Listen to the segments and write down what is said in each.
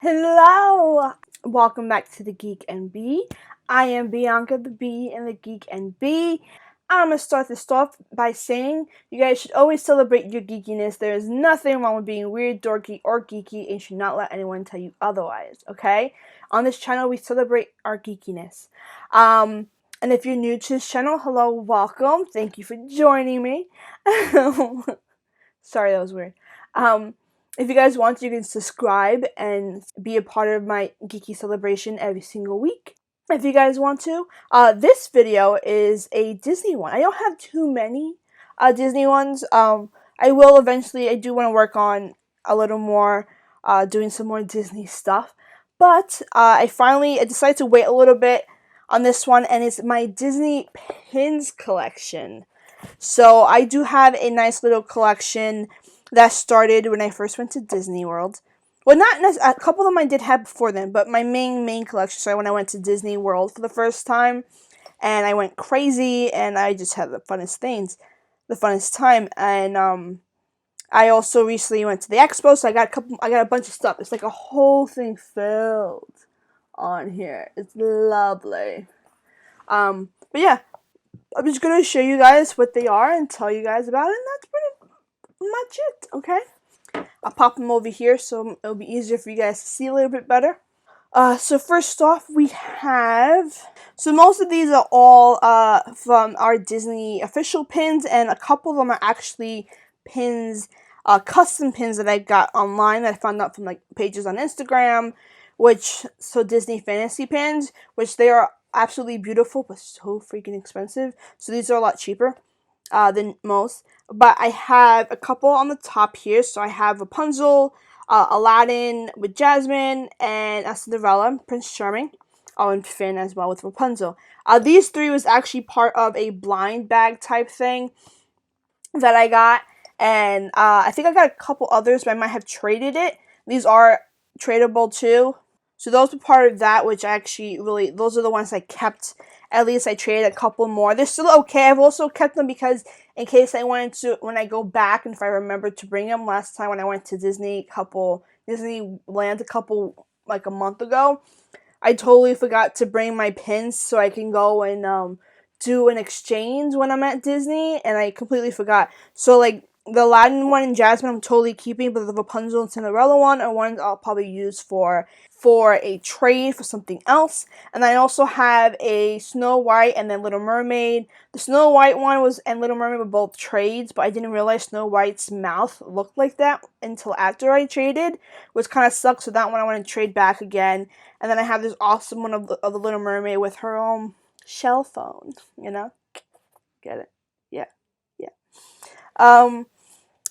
Hello! Welcome back to the Geek and Bee. I am Bianca the Bee and the Geek and Bee. I'm going to start this off by saying you guys should always celebrate your geekiness. There is nothing wrong with being weird, dorky, or geeky, and you should not let anyone tell you otherwise, okay? On this channel, we celebrate our geekiness. And if you're new to this channel, hello, welcome. Thank you for joining me. Sorry, that was weird. If you guys want, you can subscribe and be a part of my geeky celebration every single week. If you guys want to. This video is a Disney one. I don't have too many Disney ones. I will eventually. I do want to work on a little more, doing some more Disney stuff. But I decided to wait a little bit on this one, and it's my Disney pins collection. So I do have a nice little collection that started when I first went to Disney World. Well, a couple of them I did have before then, but my main collection started when I went to Disney World for the first time, and I went crazy, and I just had the funnest time, and I also recently went to the expo, so I got a bunch of stuff. It's like a whole thing filled on here. It's lovely. But yeah, I'm just gonna show you guys what they are and tell you guys about it, and that's pretty much it, okay? I'll pop them over here so it'll be easier for you guys to see a little bit better. So first off, we have... So most of these are all from our Disney official pins, and a couple of them are actually pins, custom pins that I got online that I found out from like pages on Instagram, so Disney Fantasy pins, which they are absolutely beautiful, but so freaking expensive. So these are a lot cheaper than most. But I have a couple on the top here. So I have Rapunzel, Aladdin with Jasmine, and Cinderella, Prince Charming. Oh, and Finn as well with Rapunzel. These three was actually part of a blind bag type thing that I got. And I think I got a couple others, but I might have traded it. These are tradable too. So those were part of that, which I actually those are the ones I kept. At least I traded a couple more. They're still okay. I've also kept them because in case I wanted to, when I go back, and if I remember to bring them last time when I went to Disneyland like a month ago, I totally forgot to bring my pins so I can go and do an exchange when I'm at Disney, and I completely forgot. So like the Aladdin one and Jasmine I'm totally keeping, but the Rapunzel and Cinderella one are ones I'll probably use for a trade for something else. And I also have a Snow White and then Little Mermaid. The Snow White one and Little Mermaid were both trades, but I didn't realize Snow White's mouth looked like that until after I traded, which kind of sucks. So that one I want to trade back again. And then I have this awesome one of the Little Mermaid with her own shell phone, Get it? Yeah.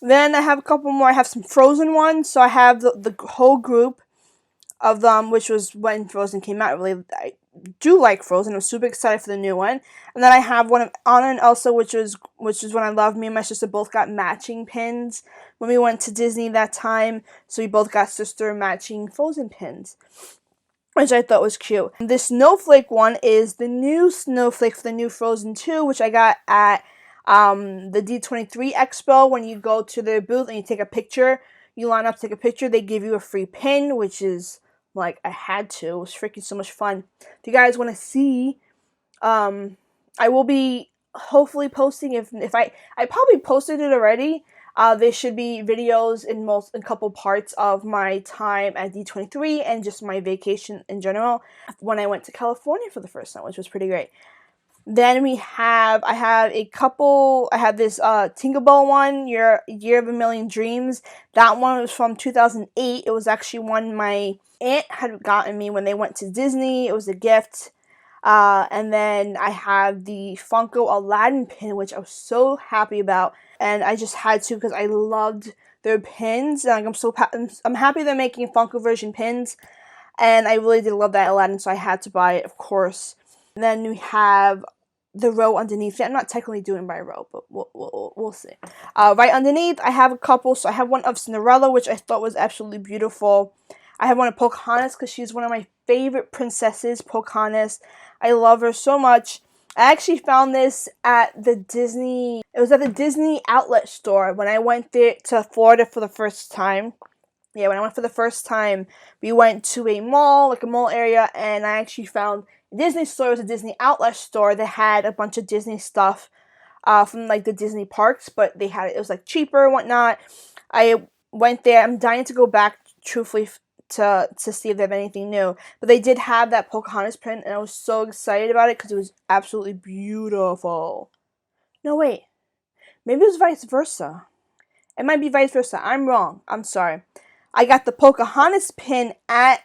Then I have a couple more. I have some Frozen ones. So I have the whole group of them, which was when Frozen came out. I do like Frozen. I'm super excited for the new one. And then I have one of Anna and Elsa, which is when I love. Me and my sister both got matching pins when we went to Disney that time. So we both got sister matching Frozen pins, which I thought was cute. This Snowflake one is the new Snowflake for the new Frozen 2, which I got at the D23 Expo. When you go to their booth and you take a picture, you line up to take a picture, they give you a free pin, which is like I had to. It was freaking so much fun. If you guys want to see, I will be hopefully posting. If I probably posted it already. There should be videos in a couple parts of my time at D23 and just my vacation in general when I went to California for the first time, which was pretty great. Then I have this Tinkerbell one, Year of a Million Dreams. That one was from 2008. It was actually one my aunt had gotten me when they went to Disney. It was a gift. And then I have the Funko Aladdin pin, which I was so happy about. And I just had to because I loved their pins. And I'm happy they're making Funko version pins. And I really did love that Aladdin, so I had to buy it, of course. And then we have the row underneath it. I'm not technically doing by row, but we'll see. Right underneath, I have a couple. So I have one of Cinderella, which I thought was absolutely beautiful. I have one of Pocahontas because she's one of my favorite princesses, Pocahontas. I love her so much. I actually found this at the Disney outlet store when I went there to Florida for the first time. Yeah, when I went for the first time, we went to a mall, like a mall area, and I actually found a Disney store. It was a Disney outlet store that had a bunch of Disney stuff from like the Disney parks, but they had it was like cheaper and whatnot. I went there. I'm dying to go back, truthfully, to see if they have anything new. But they did have that Pocahontas print, and I was so excited about it because it was absolutely beautiful. No, wait, maybe it was vice versa. It might be vice versa. I'm wrong. I'm sorry. I got the Pocahontas pin at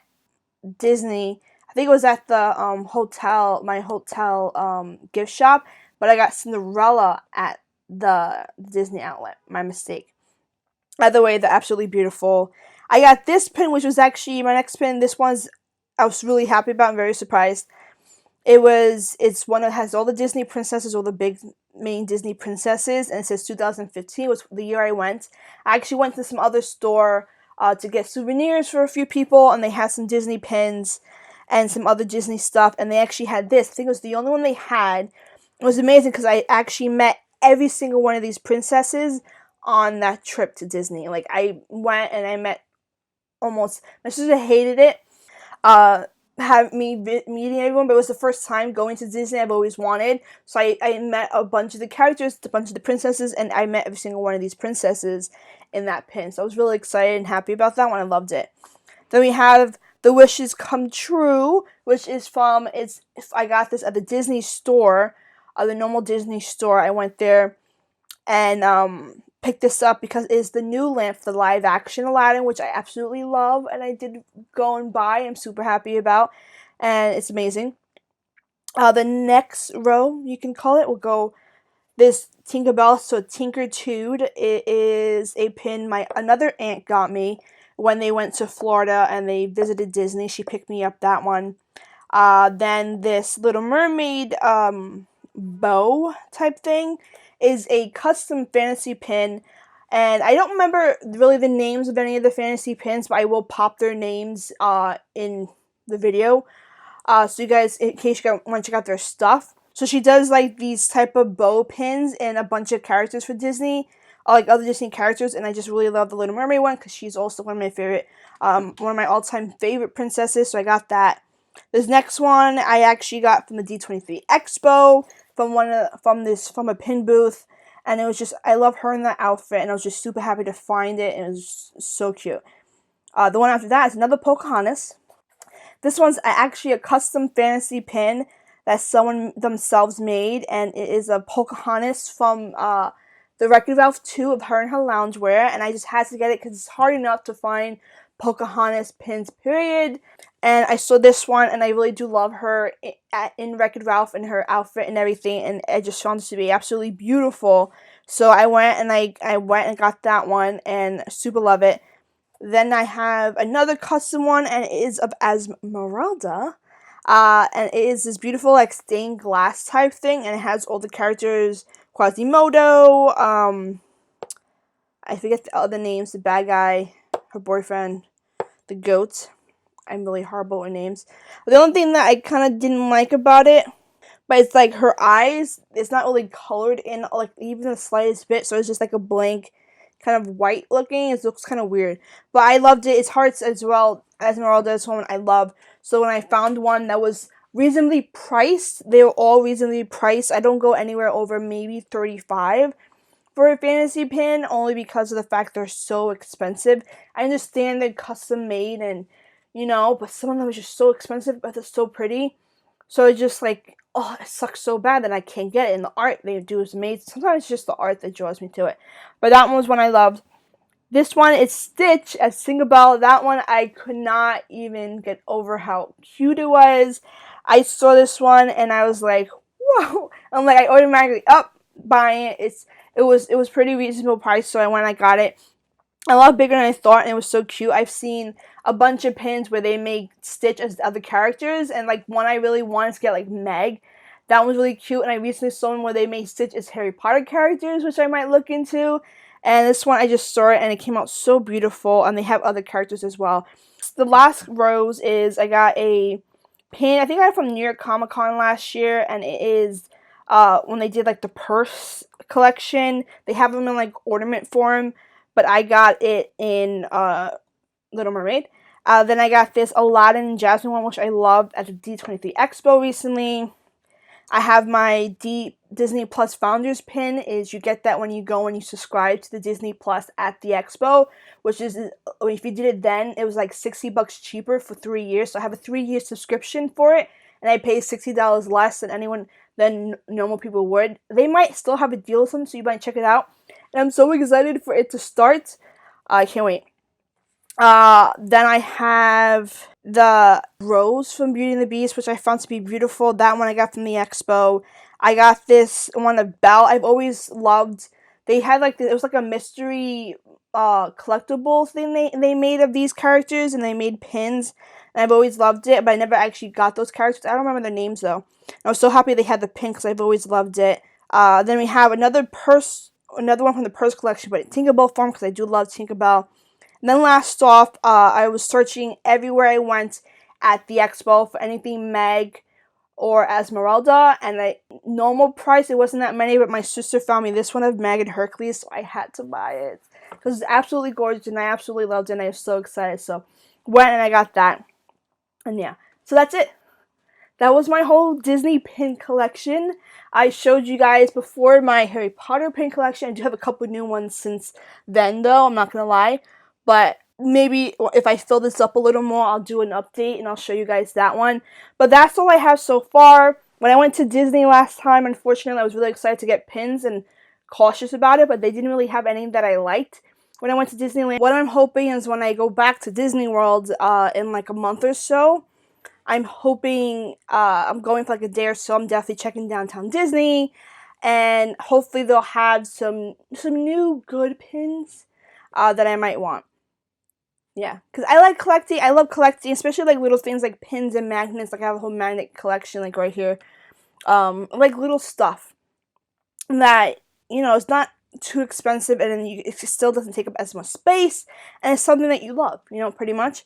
Disney. I think it was at the hotel, my hotel gift shop, but I got Cinderella at the Disney outlet. My mistake. Either way, they're absolutely beautiful. I got this pin, which was actually my next pin. This one's I was really happy about. I'm very surprised. It's one that has all the Disney princesses, all the big main Disney princesses, and it says 2015 was the year I went. I actually went to some other store to get souvenirs for a few people, and they had some Disney pins and some other Disney stuff, and they actually had this. I think it was the only one they had. It was amazing because I actually met every single one of these princesses on that trip to Disney. Like, I went and I met almost, my sister hated it, have me meeting everyone, but it was the first time going to Disney I've always wanted. So I met a bunch of the characters, a bunch of the princesses, and I met every single one of these princesses in that pin. So I was really excited and happy about that one. I loved it. Then we have the Wishes Come True, which is from, I got this at the Disney store, the normal Disney store. I went there and picked this up because it is the new lamp for the live action Aladdin, which I absolutely love, and I did go and buy. I'm super happy about, and it's amazing. The next row, you can call it, will go this Tinkerbell, so Tinkertude. It is a pin my another aunt got me when they went to Florida and they visited Disney. She picked me up that one. Then this Little Mermaid bow type thing is a custom fantasy pin, and I don't remember really the names of any of the fantasy pins, but I will pop their names in the video, so you guys, in case you want to check out their stuff. So she does like these type of bow pins and a bunch of characters for Disney, like other Disney characters, and I just really love the Little Mermaid one because she's also one of my favorite, one of my all-time favorite princesses. So I got that. This next one I actually got from the D23 Expo from a pin booth, and it was just, I love her in that outfit, and I was just super happy to find it, and it was so cute. The one after that is another Pocahontas. This one's actually a custom fantasy pin that someone themselves made, and it is a Pocahontas from the Wreck-It Ralph 2 of her in her loungewear, and I just had to get it because it's hard enough to find Pocahontas pins, period. And I saw this one, and I really do love her in Wreck-It Ralph and her outfit and everything, and I just found it to be absolutely beautiful. So I went and I went and got that one, and super love it. Then I have another custom one, and it is of Esmeralda. And it is this beautiful, like, stained glass type thing, and it has all the characters, Quasimodo, I forget the other names, the bad guy, her boyfriend, the goat. I'm really horrible with names. The only thing that I kind of didn't like about it, but it's like her eyes, it's not really colored in, like, even the slightest bit, so it's just like a blank, kind of white looking. It looks kind of weird, but I loved it. Its hearts as well. Esmeralda is one I love. So when I found one that was reasonably priced, they were all reasonably priced. I don't go anywhere over maybe $35 for a fantasy pin, only because of the fact they're so expensive. I understand they're custom made and, but some of them are just so expensive, but they're so pretty. So it's just like, oh, it sucks so bad that I can't get it. And the art they do is amazing. Sometimes it's just the art that draws me to it. But that one was one I loved. This one is Stitch as Tinkerbell. That one I could not even get over how cute it was. I saw this one and I was like, whoa. I'm like, I automatically buying it. It was pretty reasonable price, so I went and I got it. A lot bigger than I thought, and it was so cute. I've seen a bunch of pins where they make Stitch as other characters, and like one I really wanted to get, like Meg. That one was really cute, and I recently saw one where they made Stitch as Harry Potter characters, which I might look into. And this one, I just saw it, and it came out so beautiful, and they have other characters as well. The last rose is, I got a pin, I think I got it from New York Comic Con last year, and it is when they did like the purse collection. They have them in like ornament form, but I got it in Little Mermaid. Then I got this Aladdin and Jasmine one, which I loved at the D23 Expo recently. I have my Disney Plus Founders pin. Is you get that when you go and you subscribe to the Disney Plus at the Expo, which is, if you did it then, it was like $60 cheaper for 3 years. So I have a 3-year subscription for it, and I pay $60 less than normal people would. They might still have a deal with them, so you might check it out. And I'm so excited for it to start. I can't wait. Then I have the Rose from Beauty and the Beast, which I found to be beautiful. That one I got from the Expo. I got this one of Belle. I've always loved. They had like it was like a mystery collectible thing they made of these characters, and they made pins. And I've always loved it, but I never actually got those characters. I don't remember their names though. I was so happy they had the pin because I've always loved it. Then we have another one from the purse collection, but in Tinkerbell form because I do love Tinkerbell. And then last off, I was searching everywhere I went at the Expo for anything Meg or Esmeralda, and normal price, it wasn't that many, but my sister found me this one of Meg and Hercules, so I had to buy it. Because it's absolutely gorgeous, and I absolutely loved it, and I was so excited, so went and I got that. And yeah, so that's it. That was my whole Disney pin collection. I showed you guys before my Harry Potter pin collection. I do have a couple new ones since then, though, I'm not going to lie. But maybe if I fill this up a little more, I'll do an update and I'll show you guys that one. But that's all I have so far. When I went to Disney last time, unfortunately, I was really excited to get pins and cautious about it, but they didn't really have any that I liked when I went to Disneyland. What I'm hoping is when I go back to Disney World in like a month or so, I'm hoping, I'm going for like a day or so, I'm definitely checking Downtown Disney, and hopefully they'll have some new good pins that I might want. Yeah, because I like collecting. I love collecting, especially like little things like pins and magnets. Like I have a whole magnet collection, like right here. Like little stuff that, it's not too expensive, and then it still doesn't take up as much space, and it's something that you love, pretty much.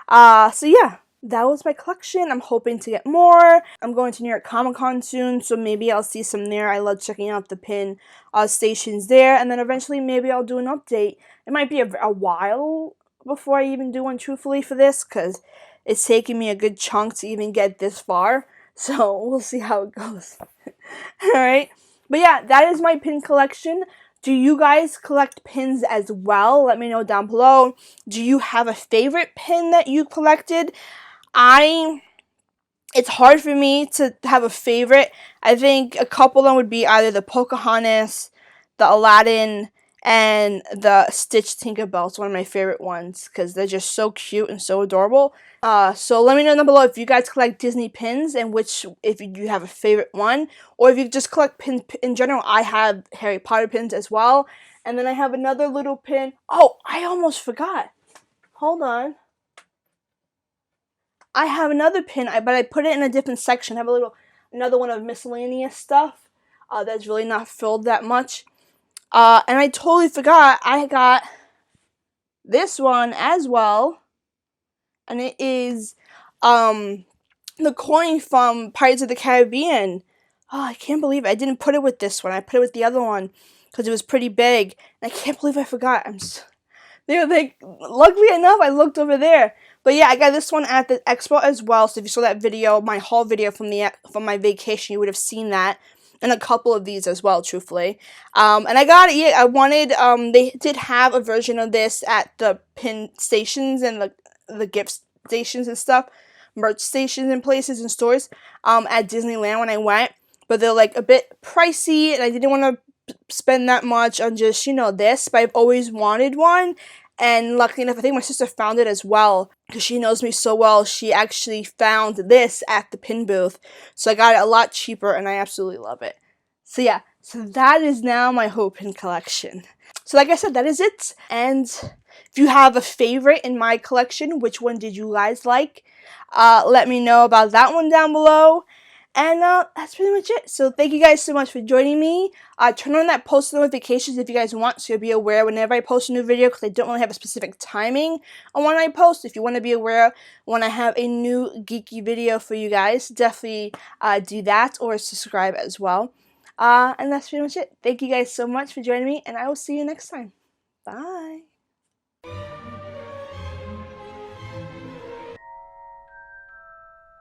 So yeah, that was my collection. I'm hoping to get more. I'm going to New York Comic Con soon, so maybe I'll see some there. I love checking out the pin stations there, and then eventually maybe I'll do an update. It might be a while before I even do one, truthfully, for this, because it's taken me a good chunk to even get this far, so we'll see how it goes. Alright, but yeah, that is my pin collection. Do you guys collect pins as well? Let me know down below. Do you have a favorite pin that you collected? It's hard for me to have a favorite. I think a couple of them would be either the Pocahontas, the Aladdin, and the Stitch Tinkerbell. It's one of my favorite ones because they're just so cute and so adorable. So let me know down below if you guys collect Disney pins and if you have a favorite one, or if you just collect pins in general. I have Harry Potter pins as well, and then I have another little pin. Oh, I almost forgot. Hold on. I have another pin, but I put it in a different section. I have another one of miscellaneous stuff that's really not filled that much. And I totally forgot I got this one as well, and it is the coin from Pirates of the Caribbean. Oh, I can't believe it. I didn't put it with this one. I put it with the other one because it was pretty big, and I can't believe I forgot. They were like, luckily enough, I looked over there. But yeah, I got this one at the Expo as well. So if you saw that video, my haul video from my vacation, you would have seen that. And a couple of these as well, truthfully. And I got it. Yeah, I wanted, they did have a version of this at the pin stations and the gift stations and stuff. Merch stations and places and stores at Disneyland when I went. But they're like a bit pricey, and I didn't want to spend that much on just, this. But I've always wanted one. And luckily enough, I think my sister found it as well, because she knows me so well. She actually found this at the pin booth, so I got it a lot cheaper, and I absolutely love it. So yeah, so that is now my whole pin collection. So like I said, that is it. And if you have a favorite in my collection, which one did you guys like? Let me know about that one down below. And that's pretty much it. So thank you guys so much for joining me. Turn on that post notifications if you guys want, so you'll be aware whenever I post a new video, because I don't really have a specific timing on when I post. If you want to be aware when I have a new geeky video for you guys, definitely do that, or subscribe as well. And that's pretty much it. Thank you guys so much for joining me, and I will see you next time. Bye.